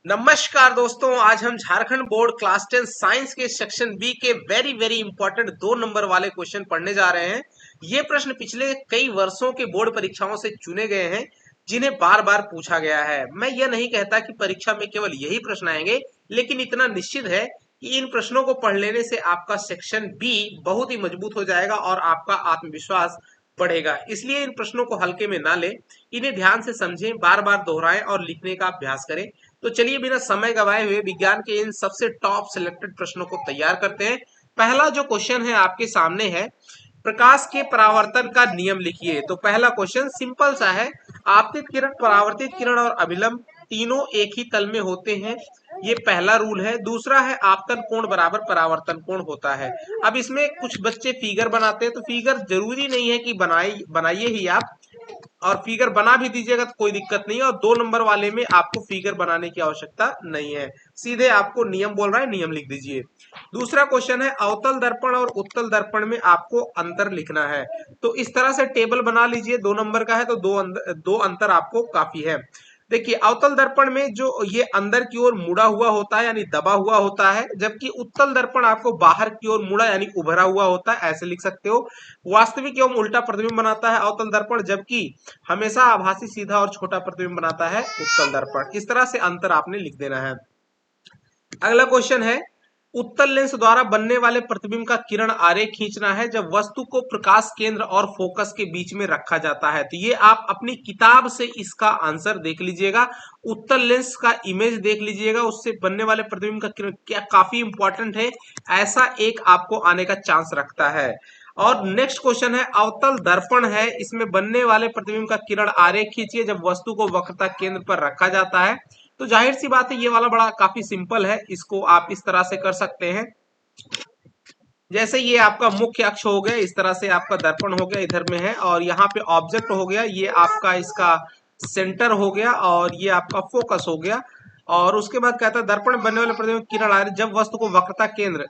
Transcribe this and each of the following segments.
नमस्कार दोस्तों, आज हम झारखंड बोर्ड क्लास 10 साइंस के सेक्शन बी के वेरी वेरी इंपॉर्टेंट 2 नंबर वाले क्वेश्चन पढ़ने जा रहे हैं। ये प्रश्न पिछले कई वर्षों के बोर्ड परीक्षाओं से चुने गए हैं, जिन्हें बार बार पूछा गया है। मैं यह नहीं कहता कि परीक्षा में केवल यही प्रश्न आएंगे, लेकिन इतना निश्चित है कि इन प्रश्नों को पढ़ लेने से आपका सेक्शन बी बहुत ही मजबूत हो जाएगा और आपका आत्मविश्वास बढ़ेगा। इसलिए इन प्रश्नों को हल्के में ना लें, इन्हें ध्यान से समझें, बार बार दोहराएं और लिखने का अभ्यास करें। तो चलिए बिना समय गवाए हुए विज्ञान के इन सबसे टॉप सिलेक्टेड प्रश्नों को तैयार करते हैं। पहला जो क्वेश्चन है आपके सामने है, प्रकाश के परावर्तन का नियम लिखिए। तो पहला क्वेश्चन सिंपल सा है, आपतित किरण, परावर्तित किरण और अभिलंब तीनों एक ही तल में होते हैं, ये पहला रूल है। दूसरा है, आपतन कोण बराबर परावर्तन कोण होता है। अब इसमें कुछ बच्चे फिगर बनाते हैं, तो फिगर जरूरी नहीं है कि बनाइए ही आप, और फिगर बना भी दीजिएगा तो कोई दिक्कत नहीं है। और 2 नंबर वाले में आपको फिगर बनाने की आवश्यकता नहीं है, सीधे आपको नियम बोल रहा है, नियम लिख दीजिए। दूसरा क्वेश्चन है, अवतल दर्पण और उत्तल दर्पण में आपको अंतर लिखना है। तो इस तरह से टेबल बना लीजिए, 2 नंबर का है तो दो अंतर आपको काफी है। देखिए, अवतल दर्पण में जो ये अंदर की ओर मुड़ा हुआ होता है यानी दबा हुआ होता है, जबकि उत्तल दर्पण आपको बाहर की ओर मुड़ा यानी उभरा हुआ होता है, ऐसे लिख सकते हो। वास्तविक एवं उल्टा प्रतिबिंब बनाता है अवतल दर्पण, जबकि हमेशा आभासी सीधा और छोटा प्रतिबिंब बनाता है उत्तल दर्पण। इस तरह से अंतर आपने लिख देना है। अगला क्वेश्चन है, उत्तल लेंस द्वारा बनने वाले प्रतिबिंब का किरण आरेख खींचना है जब वस्तु को प्रकाश केंद्र और फोकस के बीच में रखा जाता है। तो ये आप अपनी किताब से इसका आंसर देख लीजिएगा। उत्तल लेंस का इमेज देख लीजिएगा, उससे बनने वाले प्रतिबिंब का किरण क्या काफी इंपॉर्टेंट है, ऐसा एक आपको आने का चांस रखता है। और नेक्स्ट क्वेश्चन है, अवतल दर्पण है, इसमें बनने वाले प्रतिबिंब का किरण आरेख खींचिए जब वस्तु को वक्रता केंद्र पर रखा जाता है। तो जाहिर सी बात है, ये वाला बड़ा काफी सिंपल है, इसको आप इस तरह से कर सकते हैं। जैसे ये आपका मुख्य अक्ष हो गया, इस तरह से आपका दर्पण हो गया, इधर में है, और यहाँ पे ऑब्जेक्ट हो गया, ये आपका इसका सेंटर हो गया, और ये आपका फोकस हो गया। और उसके बाद कहता है, दर्पण में बनने वाले प्रतिबिंब किरण आ रही जब वस्तु को वक्रता केंद्र,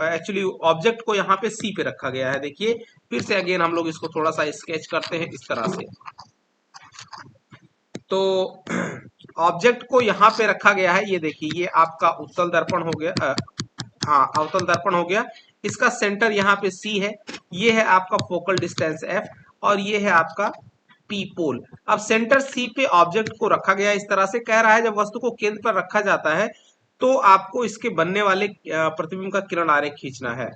एक्चुअली ऑब्जेक्ट को यहाँ पे सी पे रखा गया है। देखिए फिर से अगेन हम लोग इसको थोड़ा सा स्केच करते हैं इस तरह से। तो ऑब्जेक्ट को यहाँ पे रखा गया है, ये देखिए, ये आपका उत्तल दर्पण हो गया, हाँ अवतल दर्पण हो गया। इसका सेंटर यहाँ पे सी है, ये है आपका फोकल डिस्टेंस एफ, और ये है आपका पी पोल। अब सेंटर सी पे ऑब्जेक्ट को रखा गया, इस तरह से कह रहा है जब वस्तु को केंद्र पर रखा जाता है तो आपको इसके बनने वाले प्रतिबिंब का किरण आरेख खींचना है।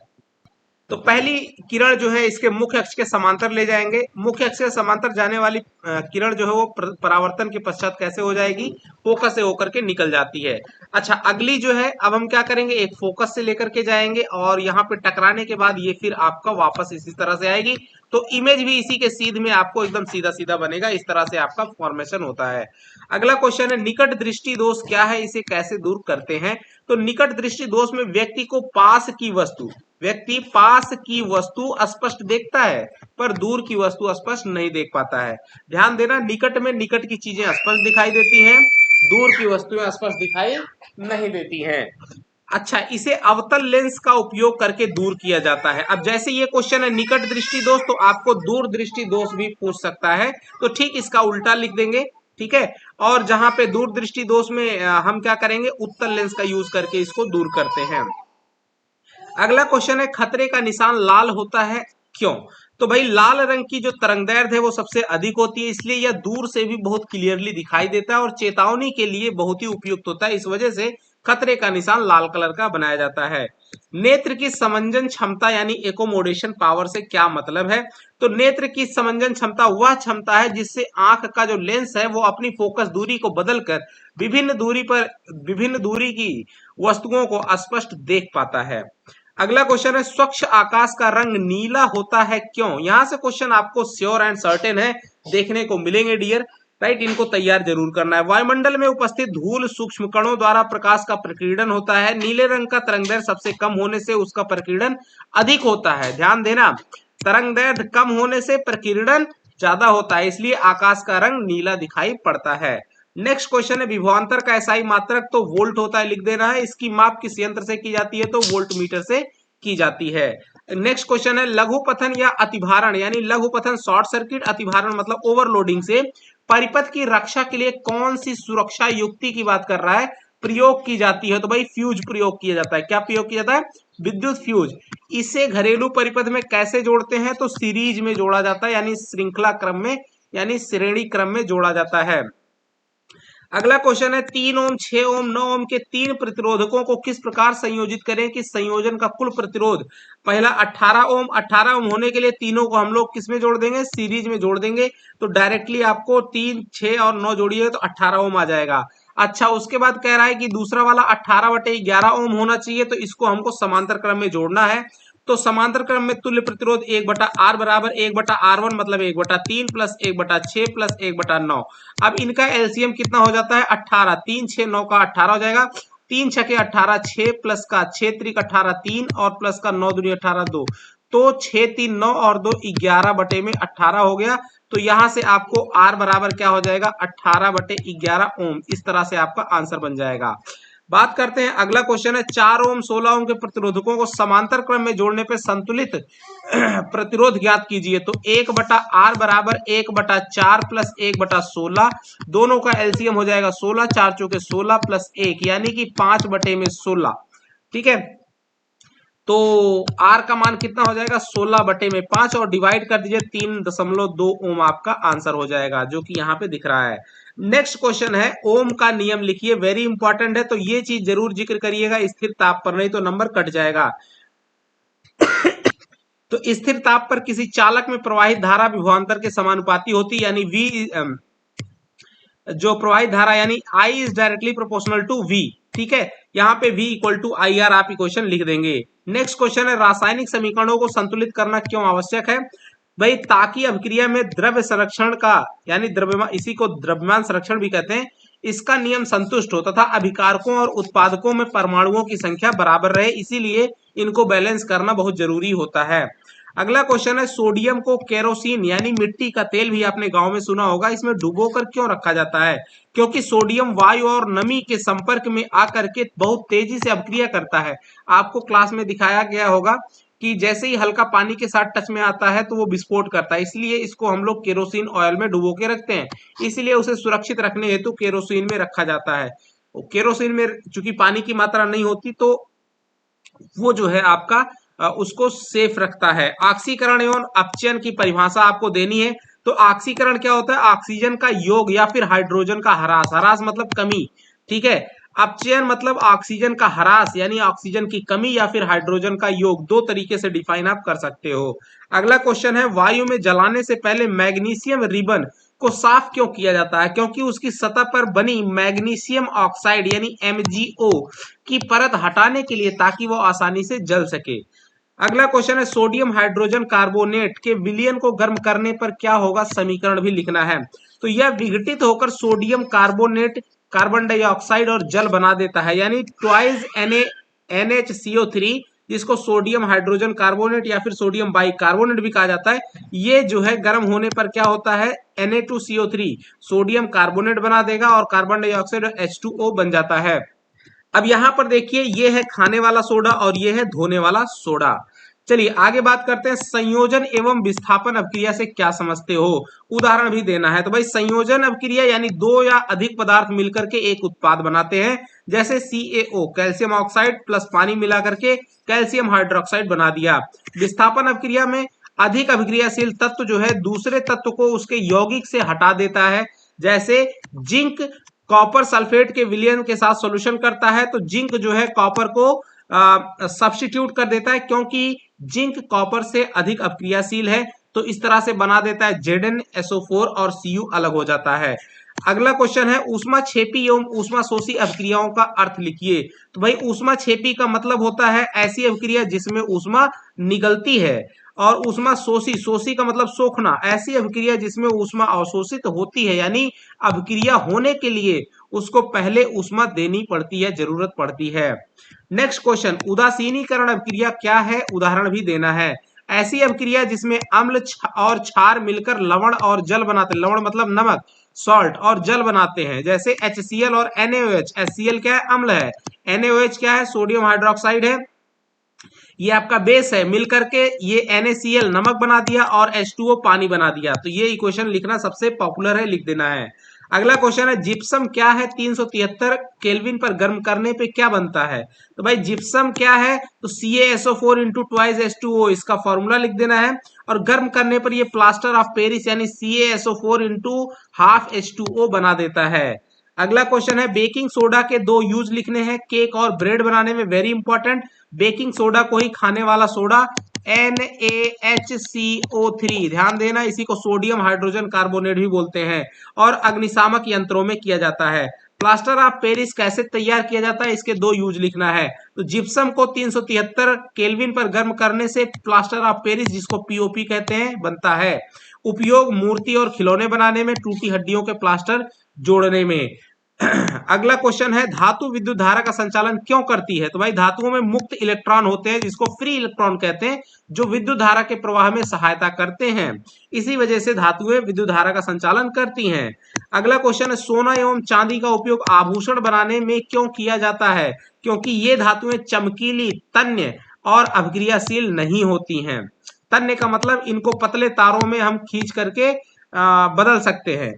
तो पहली किरण जो है इसके मुख्य अक्ष के समांतर ले जाएंगे। मुख्य अक्ष के समांतर जाने वाली किरण जो है वो परावर्तन के पश्चात कैसे हो जाएगी, फोकस से होकर के निकल जाती है। अच्छा, अगली जो है, अब हम क्या करेंगे, एक फोकस से लेकर के जाएंगे और यहाँ पे टकराने के बाद ये फिर आपका वापस इसी तरह से आएगी। तो इमेज भी इसी के सीध में आपको एकदम सीधा सीधा बनेगा, इस तरह से आपका फॉर्मेशन होता है। अगला क्वेश्चन है, निकट दृष्टि दोष क्या है, इसे कैसे दूर करते हैं। तो निकट दृष्टि दोष में व्यक्ति पास की वस्तु स्पष्ट देखता है, पर दूर की वस्तु स्पष्ट नहीं देख पाता है। ध्यान देना, निकट में निकट की चीजें स्पष्ट दिखाई देती हैं, दूर की वस्तुएं स्पष्ट दिखाई नहीं देती हैं। अच्छा, इसे अवतल लेंस का उपयोग करके दूर किया जाता है। अब जैसे ये क्वेश्चन है निकट दृष्टि दोष, तो आपको दूर दृष्टि दोष भी पूछ सकता है, तो ठीक इसका उल्टा लिख देंगे, ठीक है। और जहां पे दूर दृष्टि दोष में हम क्या करेंगे, उत्तल लेंस का यूज करके इसको दूर करते हैं। अगला क्वेश्चन है, खतरे का निशान लाल होता है क्यों। तो भाई, लाल रंग की जो तरंगदैर्ध्य है वो सबसे अधिक होती है, इसलिए यह दूर से भी बहुत क्लियरली दिखाई देता है और चेतावनी के लिए बहुत ही उपयुक्त होता है। इस वजह से खतरे का निशान लाल कलर का बनाया जाता है। नेत्र की समंजन क्षमता यानी एकोमोडेशन पावर से क्या मतलब है। तो नेत्र की समंजन क्षमता वह क्षमता है जिससे आंख का जो लेंस है वो अपनी फोकस दूरी को बदलकर विभिन्न दूरी की वस्तुओं को स्पष्ट देख पाता है। अगला क्वेश्चन है, स्वच्छ आकाश का रंग नीला होता है क्यों। यहां से क्वेश्चन आपको श्योर एंड सर्टेन है देखने को मिलेंगे डियर, राइट। इनको तैयार जरूर करना है। वायुमंडल में उपस्थित धूल सूक्ष्म कणों द्वारा प्रकाश का प्रकीर्णन होता है। नीले रंग का तरंगदैर्ध्य सबसे कम होने से उसका प्रकीर्णन अधिक होता है। ध्यान देना, तरंगदैर्ध्य कम होने से प्रकीर्णन ज्यादा होता है, इसलिए आकाश का रंग नीला दिखाई पड़ता है। नेक्स्ट क्वेश्चन है, विभवांतर का एसआई मात्रक तो वोल्ट होता है, लिख देना है। इसकी माप किस यंत्र से की जाती है, तो वोल्ट मीटर से की जाती है। नेक्स्ट क्वेश्चन है, लघुपथन या अतिभारण यानी लघुपथन शॉर्ट सर्किट, अतिभारण मतलब ओवरलोडिंग से परिपथ की रक्षा के लिए कौन सी सुरक्षा युक्ति की बात कर रहा है, प्रयोग की जाती है, तो भाई फ्यूज प्रयोग किया जाता है। क्या प्रयोग किया जाता है? विद्युत फ्यूज। इसे घरेलू परिपथ में कैसे जोड़ते हैं? तो सीरीज में जोड़ा जाता है, यानी श्रृंखला क्रम में, यानी श्रेणी क्रम में जोड़ा जाता है। अगला क्वेश्चन है 3 ओम, 6 ओम, 9 ओम के तीन प्रतिरोधकों को किस प्रकार संयोजित करें कि संयोजन का कुल प्रतिरोध? पहला 18 ओम, 18 ओम होने के लिए तीनों को हम लोग किस में जोड़ देंगे? सीरीज में जोड़ देंगे। तो डायरेक्टली आपको 3, 6 और 9 जोड़िए तो 18 ओम आ जाएगा। अच्छा, उसके बाद कह रहा है कि दूसरा वाला 18/11 ओम होना चाहिए, तो इसको हमको समांतर क्रम में जोड़ना है। तो समांतर क्रम में तुल्य प्रतिरोध 1/R बराबर 1/R1 मतलब 1/3 प्लस 1/6 प्लस 1/9। अब इनका एलसीएम कितना हो जाता है? 18। 3 6 9 का 18 हो जाएगा। 3 6 के 18, 6 प्लस का 6 त्रिक 18 3 और प्लस का 9 दूनी 18 2। तो 6 3 9 और 2 11/18 हो गया। तो यहां से आपको आर बराबर क्या हो जाएगा? 18/11 ओम। इस तरह से आपका आंसर बन जाएगा। बात करते हैं, अगला क्वेश्चन है 4 ओम, 16 ओम के प्रतिरोधकों को समांतर क्रम में जोड़ने पर संतुलित प्रतिरोध ज्ञात कीजिए। तो 1/R बराबर 1/4 प्लस 1/16, दोनों का एलसीएम हो जाएगा 16, 4 चौके 16 प्लस 1 यानी कि 5/16। ठीक है, तो R का मान कितना हो जाएगा? 16/5 और डिवाइड कर दीजिए 3.2 ओम, आपका आंसर हो जाएगा, जो कि यहाँ पे दिख रहा है। नेक्स्ट क्वेश्चन है ओम का नियम लिखिए, वेरी इंपॉर्टेंट है, तो ये चीज जरूर जिक्र करिएगा स्थिर ताप पर, नहीं तो नंबर कट जाएगा। तो स्थिर ताप पर किसी चालक में प्रवाहित धारा विभवांतर के समानुपाती होती, यानी V जो प्रवाहित धारा यानी I is directly proportional to V। ठीक है, यहाँ पे V इक्वल टू IR आप इक्वेशन लिख देंगे। नेक्स्ट क्वेश्चन है रासायनिक समीकरणों को संतुलित करना क्यों आवश्यक है? भाई ताकि अभिक्रिया में द्रव्य संरक्षण का, यानी द्रव्यमान, इसी को द्रव्यमान संरक्षण भी कहते हैं, इसका नियम संतुष्ट हो तथा अभिकारकों और उत्पादकों में परमाणुओं की संख्या बराबर रहे, इसीलिए इनको बैलेंस करना बहुत जरूरी होता है। अगला क्वेश्चन है सोडियम को केरोसिन यानी मिट्टी का तेल भी आपने गांव में सुना होगा, इसमें डुबोकर क्यों रखा जाता है? क्योंकि सोडियम वायु और नमी के संपर्क में आकर के बहुत तेजी से अभिक्रिया करता है। आपको क्लास में दिखाया गया होगा कि जैसे ही हल्का पानी के साथ टच में आता है तो वो विस्फोट करता है, इसलिए इसको हम लोग केरोसिन ऑयल में डुबो के रखते हैं, इसलिए उसे सुरक्षित रखने हेतु केरोसिन में रखा जाता है। केरोसिन में चूंकि पानी की मात्रा नहीं होती, तो वो जो है आपका उसको सेफ रखता है। ऑक्सीकरण एवं अपचयन की परिभाषा आपको देनी है। तो ऑक्सीकरण क्या होता है? ऑक्सीजन का योग या फिर हाइड्रोजन का ह्रास, ह्रास मतलब कमी। ठीक है, अपचयन मतलब ऑक्सीजन का ह्रास यानी ऑक्सीजन की कमी या फिर हाइड्रोजन का योग, दो तरीके से डिफाइन आप कर सकते हो। अगला क्वेश्चन है वायु में जलाने से पहले मैग्नीशियम रिबन को साफ क्यों किया जाता है? क्योंकि उसकी सतह पर बनी मैग्नीशियम ऑक्साइड यानी MgO की परत हटाने के लिए, ताकि वो आसानी से जल सके। अगला क्वेश्चन है सोडियम हाइड्रोजन कार्बोनेट के विलयन को गर्म करने पर क्या होगा? समीकरण भी लिखना है। तो यह विघटित होकर सोडियम कार्बोनेट, कार्बन डाइऑक्साइड और जल बना देता है, यानी ट्वाइस NaNHCO3, जिसको सोडियम हाइड्रोजन कार्बोनेट या फिर सोडियम बाइकार्बोनेट भी कहा जाता है। ये जो है गर्म होने पर क्या होता है? Na2CO3 सोडियम कार्बोनेट बना देगा और कार्बन डाइऑक्साइड और H2O बन जाता है। अब यहां पर देखिए, ये है खाने वाला सोडा और ये है धोने वाला सोडा। चलिए आगे बात करते हैं संयोजन एवं विस्थापन अभिक्रिया से क्या समझते हो? उदाहरण भी देना है। तो भाई संयोजन अभिक्रिया यानी दो या अधिक पदार्थ मिलकर के एक उत्पाद बनाते हैं, जैसे CaO कैल्शियम ऑक्साइड प्लस पानी मिला करके कैल्शियम हाइड्रोक्साइड बना दिया। विस्थापन अभिक्रिया में अधिक अभिक्रियाशील तत्व जो है दूसरे तत्व को उसके यौगिक से हटा देता है, जैसे जिंक कॉपर सल्फेट के विलयन के साथ सॉल्यूशन करता है, तो जिंक जो है कॉपर को सब्स्टिट्यूट कर देता है, क्योंकि जिंक कॉपर से अधिक अभिक्रियाशील है, तो इस तरह से बना देता है ZnSO4 और Cu अलग हो जाता है। अगला क्वेश्चन है ऊष्मा छेपी एवं ऊष्मा शोषी अभिक्रियाओं का अर्थ लिखिए। तो भाई ऊष्मा छेपी का मतलब होता है ऐसी अभिक्रिया जिसमें ऊष्मा निगलती है, और ऊष्मा शोषी, शोषी का मतलब सोखना, ऐसी अभिक्रिया जिसमें ऊष्मा अवशोषित होती है, यानी अभिक्रिया होने के लिए उसको पहले ऊष्मा देनी पड़ती है, जरूरत पड़ती है। नेक्स्ट क्वेश्चन उदासीनीकरण अभिक्रिया क्या है? उदाहरण भी देना है। ऐसी अभिक्रिया जिसमें अम्ल और क्षार मिलकर लवण और जल बनाते हैं, लवण मतलब नमक, सॉल्ट, और जल बनाते हैं, जैसे HCl और NaOH। HCl क्या है? अम्ल है। NaOH क्या है? सोडियम हाइड्रोक्साइड है, ये आपका बेस है, मिलकर के ये NaCl नमक बना दिया और H2O पानी बना दिया। तो ये इक्वेशन लिखना सबसे पॉपुलर है, लिख देना है। अगला क्वेश्चन है जिप्सम क्या है, 373 केल्विन पर गर्म करने पे क्या बनता है। तो भाई जिप्सम क्या है, तो CaSO4 इंटू ट्वाइस H2O, इसका फॉर्मूला लिख देना है। और गर्म करने पर ये प्लास्टर ऑफ पेरिस यानी CaSO4 इंटू हाफ H2O बना देता है। अगला क्वेश्चन है बेकिंग सोडा के दो यूज लिखने हैं केक और ब्रेड बनाने में, वेरी इंपॉर्टेंट। बेकिंग सोडा को ही खाने वाला सोडा NaHCO3, ध्यान देना, इसी को सोडियम हाइड्रोजन कार्बोनेट भी बोलते हैं और अग्निशामक यंत्रों में किया जाता है। प्लास्टर ऑफ पेरिस कैसे तैयार किया जाता है, इसके दो यूज लिखना है। तो जिप्सम को 373 केल्विन पर गर्म करने से प्लास्टर ऑफ पेरिस, जिसको पीओपी कहते हैं, बनता है। उपयोग मूर्ति और खिलौने बनाने में, टूटी हड्डियों के प्लास्टर जोड़ने में। अगला क्वेश्चन है धातु विद्युत धारा का संचालन क्यों करती है। तो भाई धातुओं में मुक्त इलेक्ट्रॉन होते हैं जिसको फ्री इलेक्ट्रॉन कहते हैं, जो विद्युत धारा के प्रवाह में सहायता करते हैं। इसी वजह से धातुएं विद्युत धारा का संचालन करती हैं। अगला क्वेश्चन है सोना एवं चांदी का उपयोग आभूषण बनाने में क्यों किया जाता है। क्योंकि ये धातुएं चमकीली, तन्य और अभिक्रियाशील नहीं होती हैं। तन्य का मतलब इनको पतले तारों में हम खींच करके बदल सकते हैं।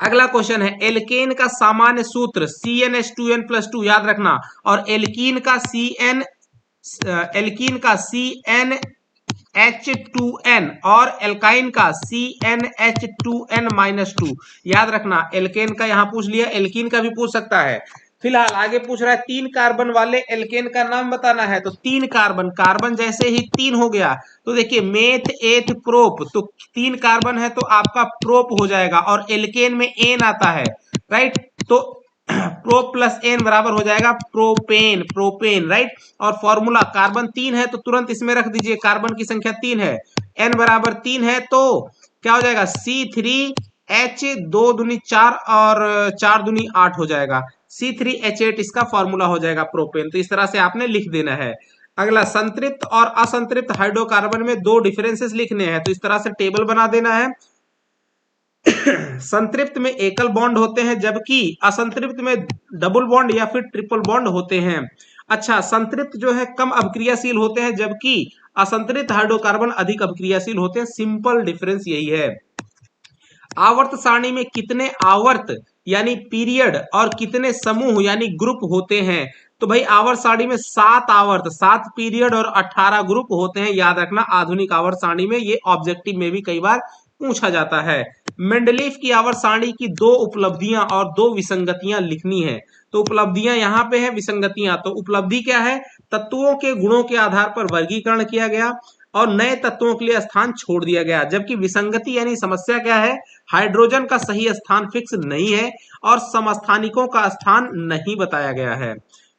अगला क्वेश्चन है एल्केन का सामान्य सूत्र CnH2n+2, याद रखना। और एल्कीन का CnH2n और एल्काइन का CnH2n-2, याद रखना। एल्केन का यहां पूछ लिया, एल्कीन का भी पूछ सकता है। फिलहाल आगे पूछ रहा है 3 कार्बन वाले एल्केन का नाम बताना है। तो 3 कार्बन, कार्बन जैसे ही 3 हो गया तो देखिए मेथ एथ प्रोप, तो 3 कार्बन है तो आपका प्रोप हो जाएगा। और एल्केन में एन आता है, राइट, तो प्रोप प्लस एन बराबर हो जाएगा प्रोपेन, प्रोपेन, राइट। और फॉर्मूला कार्बन 3 है तो तुरंत इसमें रख दीजिए, कार्बन की संख्या 3 है, एन बराबर 3 है तो क्या हो जाएगा C3H, 2 दूनी 4 और 4 दूनी 8 हो जाएगा, C3H8 इसका फॉर्मूला हो जाएगा प्रोपेन। तो इस तरह से आपने लिख देना है। अगला संतृप्त और असंतृप्त हाइड्रोकार्बन में 2 डिफरेंसेस लिखने हैं, तो इस तरह से टेबल बना देना है। संतृप्त में एकल बॉन्ड होते हैं जबकि असंतृप्त में डबल बॉन्ड या फिर ट्रिपल बॉन्ड होते हैं। अच्छा, संतृप्त जो है कम अभिक्रियाशील होते हैं जबकि असंतृप्त हाइड्रोकार्बन अधिक अभिक्रियाशील होते हैं, सिंपल डिफरेंस यही है। आवर्त सारणी में कितने आवर्त यानी पीरियड और कितने समूह यानी ग्रुप होते हैं। तो भाई आवर्त सारणी में 7 आवर्त, 7 पीरियड और 18 ग्रुप होते हैं, याद रखना। आधुनिक आवर्त सारणी में ये ऑब्जेक्टिव में भी कई बार पूछा जाता है। मेंडलीफ की आवर्त सारणी की 2 उपलब्धियां और 2 विसंगतियां लिखनी है। तो उपलब्धियां यहां पे है, विसंगतियां, तो उपलब्धि क्या है, तत्वों के गुणों के आधार पर वर्गीकरण किया गया और नए तत्वों के लिए स्थान छोड़ दिया गया। जबकि विसंगति यानी समस्या क्या है, हाइड्रोजन का सही स्थान फिक्स नहीं है और समस्थानिकों का स्थान नहीं बताया गया है।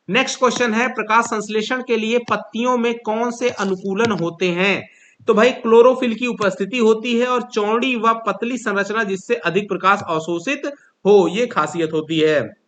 नेक्स्ट क्वेश्चन है प्रकाश संश्लेषण के लिए पत्तियों में कौन से अनुकूलन होते हैं। तो भाई क्लोरोफिल की उपस्थिति होती है और चौड़ी व पतली संरचना जिससे अधिक प्रकाश अवशोषित हो, ये खासियत होती है।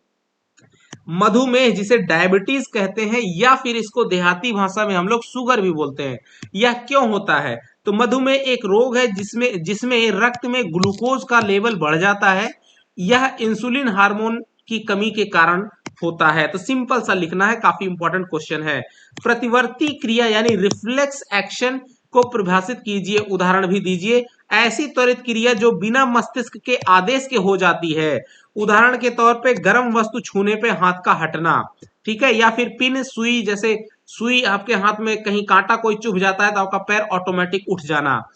मधुमेह जिसे डायबिटीज कहते हैं या फिर इसको देहाती भाषा में हम लोग शुगर भी बोलते हैं, यह क्यों होता है। तो मधुमेह एक रोग है जिसमें रक्त में ग्लूकोज का लेवल बढ़ जाता है। यह इंसुलिन हार्मोन की कमी के कारण होता है। तो सिंपल सा लिखना है, काफी इंपॉर्टेंट क्वेश्चन है। प्रतिवर्ती क्रिया यानी रिफ्लेक्स एक्शन को परिभाषित कीजिए, उदाहरण भी दीजिए। ऐसी त्वरित क्रिया जो बिना मस्तिष्क के आदेश के हो जाती है, उदाहरण के तौर पे गर्म वस्तु छूने पे हाथ का हटना, ठीक है, या फिर पिन सुई, जैसे सुई आपके हाथ में कहीं कांटा कोई चुभ जाता है तो आपका पैर ऑटोमेटिक उठ जाना।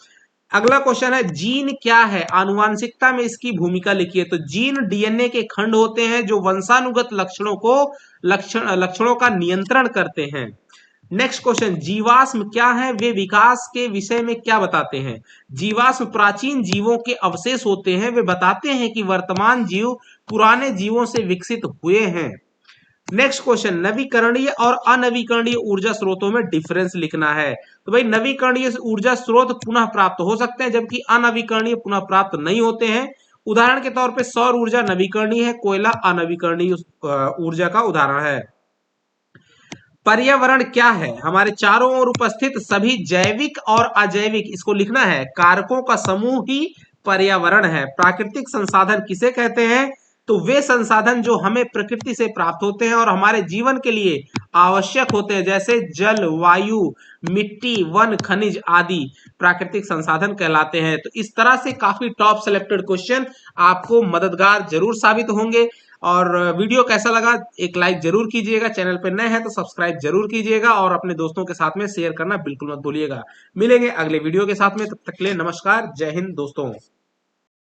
अगला क्वेश्चन है जीन क्या है, आनुवांशिकता में इसकी भूमिका लिखिए। तो जीन डीएनए के खंड होते हैं जो वंशानुगत लक्षणों का नियंत्रण करते हैं। नेक्स्ट क्वेश्चन जीवाश्म क्या है, वे विकास के विषय में क्या बताते हैं। जीवाश्म प्राचीन जीवों के अवशेष होते हैं, वे बताते हैं कि वर्तमान जीव पुराने जीवों से विकसित हुए हैं। नेक्स्ट क्वेश्चन नवीकरणीय और अनवीकरणीय ऊर्जा स्रोतों में डिफरेंस लिखना है। तो भाई नवीकरणीय ऊर्जा स्रोत पुनः प्राप्त हो सकते हैं जबकि अनवीकरणीय पुनः प्राप्त नहीं होते हैं। उदाहरण के तौर पे सौर ऊर्जा नवीकरणीय है, कोयला अनवीकरणीय ऊर्जा का उदाहरण है। पर्यावरण क्या है, हमारे चारों ओर उपस्थित सभी जैविक और अजैविक, इसको लिखना है, कारकों का समूह ही पर्यावरण है। प्राकृतिक संसाधन किसे कहते हैं, तो वे संसाधन जो हमें प्रकृति से प्राप्त होते हैं और हमारे जीवन के लिए आवश्यक होते हैं, जैसे जल, वायु, मिट्टी, वन, खनिज आदि प्राकृतिक संसाधन कहलाते हैं। तो इस तरह से काफी टॉप सेलेक्टेड क्वेश्चन आपको मददगार जरूर साबित होंगे। और वीडियो कैसा लगा एक लाइक जरूर कीजिएगा, चैनल पर नए हैं तो सब्सक्राइब जरूर कीजिएगा और अपने दोस्तों के साथ में शेयर करना बिल्कुल मत भूलिएगा। मिलेंगे अगले वीडियो के साथ में, तब तक के लिए नमस्कार, जय हिंद दोस्तों।